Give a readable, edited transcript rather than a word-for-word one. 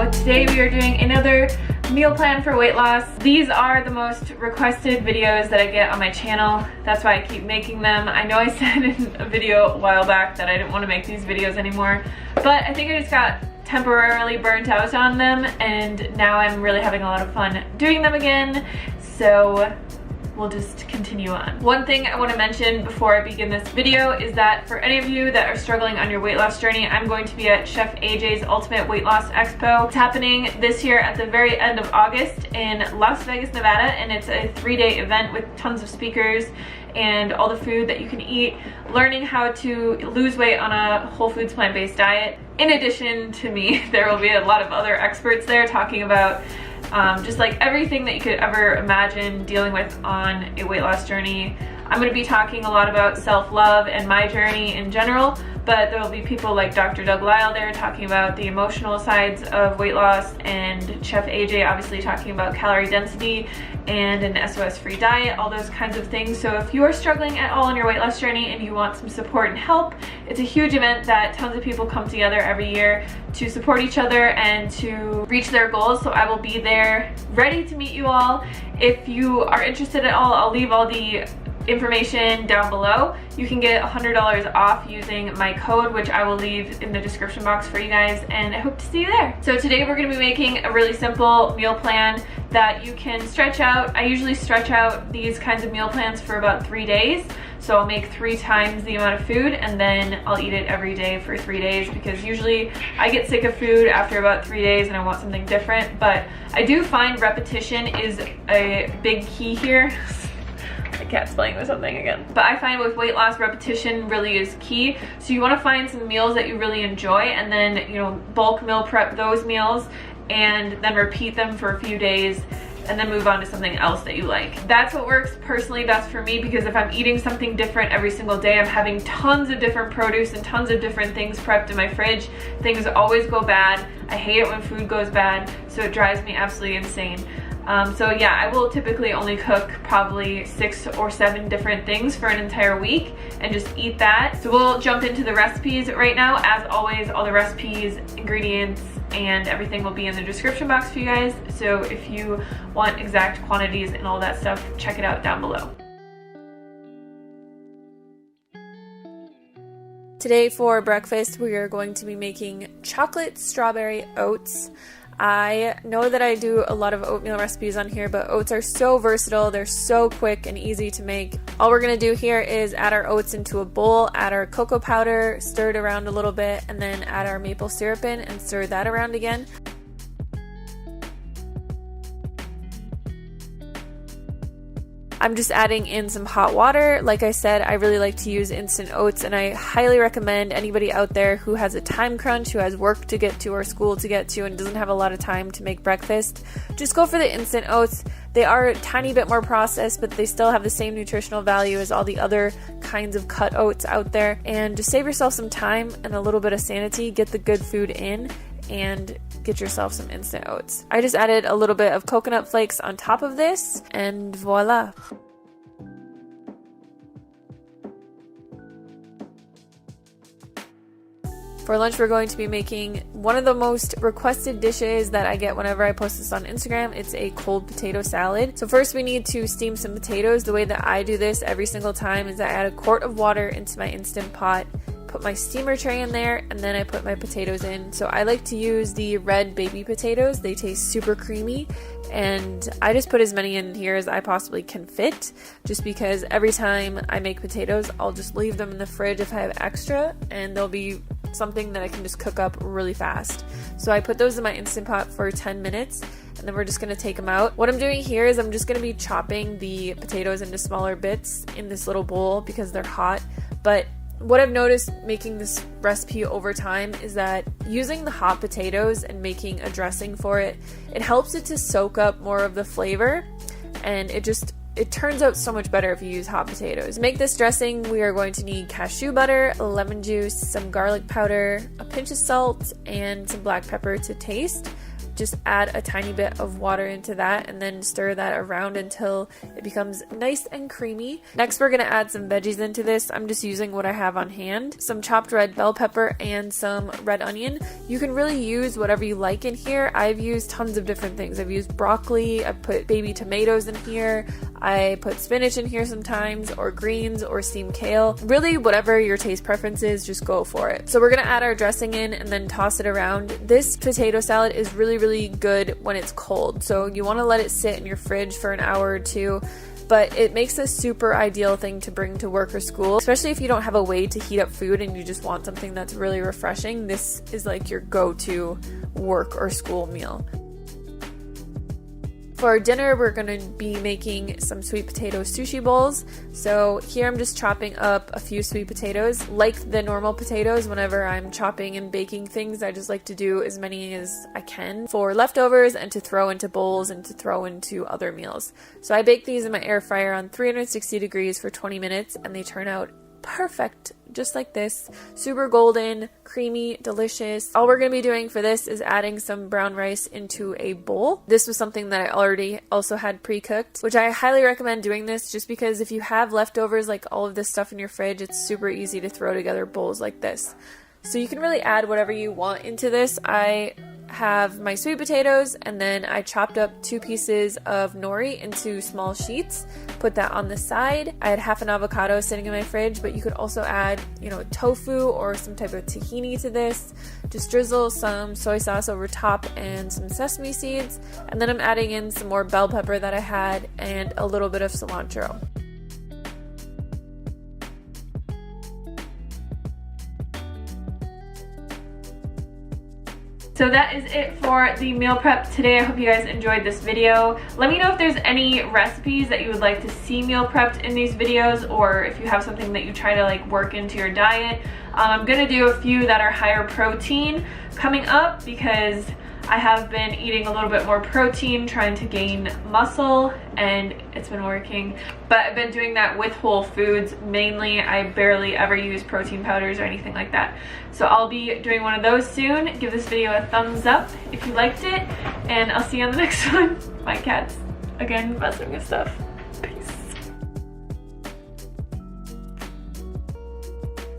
So today we are doing another meal plan for weight loss. These are the most requested videos that I get on my channel. That's why I keep making them. I know I said in a video a while back that I didn't want to make these videos anymore, but I think I just got temporarily burnt out on them, and now I'm really having a lot of fun doing them again. So we'll just continue on. One thing I want to mention before I begin this video is that for any of you that are struggling on your weight loss journey, I'm going to be at Chef AJ's Ultimate Weight Loss Expo. It's happening this year at the very end of August in Las Vegas, Nevada, and it's a 3-day event with tons of speakers and all the food that you can eat, learning how to lose weight on a whole foods plant-based diet. In addition to me, there will be a lot of other experts there talking about just like everything that you could ever imagine dealing with on a weight loss journey. I'm going to be talking a lot about self-love and my journey in general, but there will be people like Dr. Doug Lisle there talking about the emotional sides of weight loss, and Chef AJ obviously talking about calorie density and an SOS-free diet, all those kinds of things. So if you are struggling at all on your weight loss journey and you want some support and help, it's a huge event that tons of people come together every year to support each other and to reach their goals. So I will be there ready to meet you all. If you are interested at all, I'll leave all the information down below. You can get $100 off using my code, which I will leave in the description box for you guys, and I hope to see you there. So today we're going to be making a really simple meal plan that you can stretch out. I usually stretch out these kinds of meal plans for about 3 days. So I'll make 3 times the amount of food, and then I'll eat it every day for 3 days, because usually I get sick of food after about 3 days and I want something different. But I do find repetition is a big key here. The cat's playing with something again. But I find with weight loss, repetition really is key. So you want to find some meals that you really enjoy, and then, you know, bulk meal prep those meals and then repeat them for a few days and then move on to something else that you like. That's what works personally best for me, because if I'm eating something different every single day, I'm having tons of different produce and tons of different things prepped in my fridge. Things always go bad. I hate it when food goes bad, so it drives me absolutely insane. So yeah, I will typically only cook probably 6 or 7 different things for an entire week and just eat that. So we'll jump into the recipes right now. As always, all the recipes, ingredients, and everything will be in the description box for you guys. So if you want exact quantities and all that stuff, check it out down below. Today for breakfast, we are going to be making chocolate strawberry oats. I know that I do a lot of oatmeal recipes on here, but oats are so versatile. They're so quick and easy to make. All we're going to do here is add our oats into a bowl, add our cocoa powder, stir it around a little bit, and then add our maple syrup in and stir that around again. I'm just adding in some hot water. Like I said, I really like to use instant oats, and I highly recommend anybody out there who has a time crunch, who has work to get to or school to get to and doesn't have a lot of time to make breakfast, just go for the instant oats. They are a tiny bit more processed, but they still have the same nutritional value as all the other kinds of cut oats out there. And just save yourself some time and a little bit of sanity, get the good food in, and get yourself some instant oats. I just added a little bit of coconut flakes on top of this, and voila. For lunch, we're going to be making one of the most requested dishes that I get whenever I post this on Instagram. It's a cold potato salad. So first we need to steam some potatoes. The way that I do this every single time is I add a quart of water into my Instant Pot, put my steamer tray in there, and then I put my potatoes in. So I like to use the red baby potatoes. They taste super creamy, and I just put as many in here as I possibly can fit, just because every time I make potatoes, I'll just leave them in the fridge if I have extra, and they'll be something that I can just cook up really fast. So I put those in my Instant Pot for 10 minutes, and then we're just going to take them out. What I'm doing here is I'm just going to be chopping the potatoes into smaller bits in this little bowl because they're hot. But what I've noticed making this recipe over time is that using the hot potatoes and making a dressing for it, it helps it to soak up more of the flavor, and it turns out so much better if you use hot potatoes. To make this dressing, we are going to need cashew butter, lemon juice, some garlic powder, a pinch of salt, and some black pepper to taste. just add a tiny bit of water into that and then stir that around until it becomes nice and creamy. Next, we're gonna add some veggies into this. I'm just using what I have on hand. Some chopped red bell pepper and some red onion. You can really use whatever you like in here. I've used tons of different things. I've used broccoli, I've put baby tomatoes in here, I put spinach in here sometimes, or greens, or steamed kale. Really, whatever your taste preference is, just go for it. So we're gonna add our dressing in and then toss it around. This potato salad is really good when it's cold. So you wanna let it sit in your fridge for an hour or two, but it makes a super ideal thing to bring to work or school, especially if you don't have a way to heat up food and you just want something that's really refreshing. This is like your go-to work or school meal. For dinner, we're gonna be making some sweet potato sushi bowls. So here I'm just chopping up a few sweet potatoes. Like the normal potatoes, whenever I'm chopping and baking things, I just like to do as many as I can for leftovers and to throw into bowls and to throw into other meals. So I bake these in my air fryer on 360 degrees for 20 minutes and they turn out perfect, just like this. Super golden, creamy, delicious. All we're gonna be doing for this is adding some brown rice into a bowl. This was something that I already also had pre-cooked, which I highly recommend doing this just because if you have leftovers, like all of this stuff in your fridge, it's super easy to throw together bowls like this. So you can really add whatever you want into this. I have my sweet potatoes and then I chopped up 2 pieces of nori into small sheets, put that on the side. I had half an avocado sitting in my fridge, but you could also add, you know, tofu or some type of tahini to this. Just drizzle some soy sauce over top and some sesame seeds, and then I'm adding in some more bell pepper that I had and a little bit of cilantro. So that is it for the meal prep today. I hope you guys enjoyed this video. Let me know if there's any recipes that you would like to see meal prepped in these videos, or if you have something that you try to like work into your diet. I'm gonna do a few that are higher protein coming up because I have been eating a little bit more protein, trying to gain muscle, and it's been working. But I've been doing that with whole foods mainly. I barely ever use protein powders or anything like that. So I'll be doing one of those soon. Give this video a thumbs up if you liked it, and I'll see you on the next one. My cat's again messing with stuff.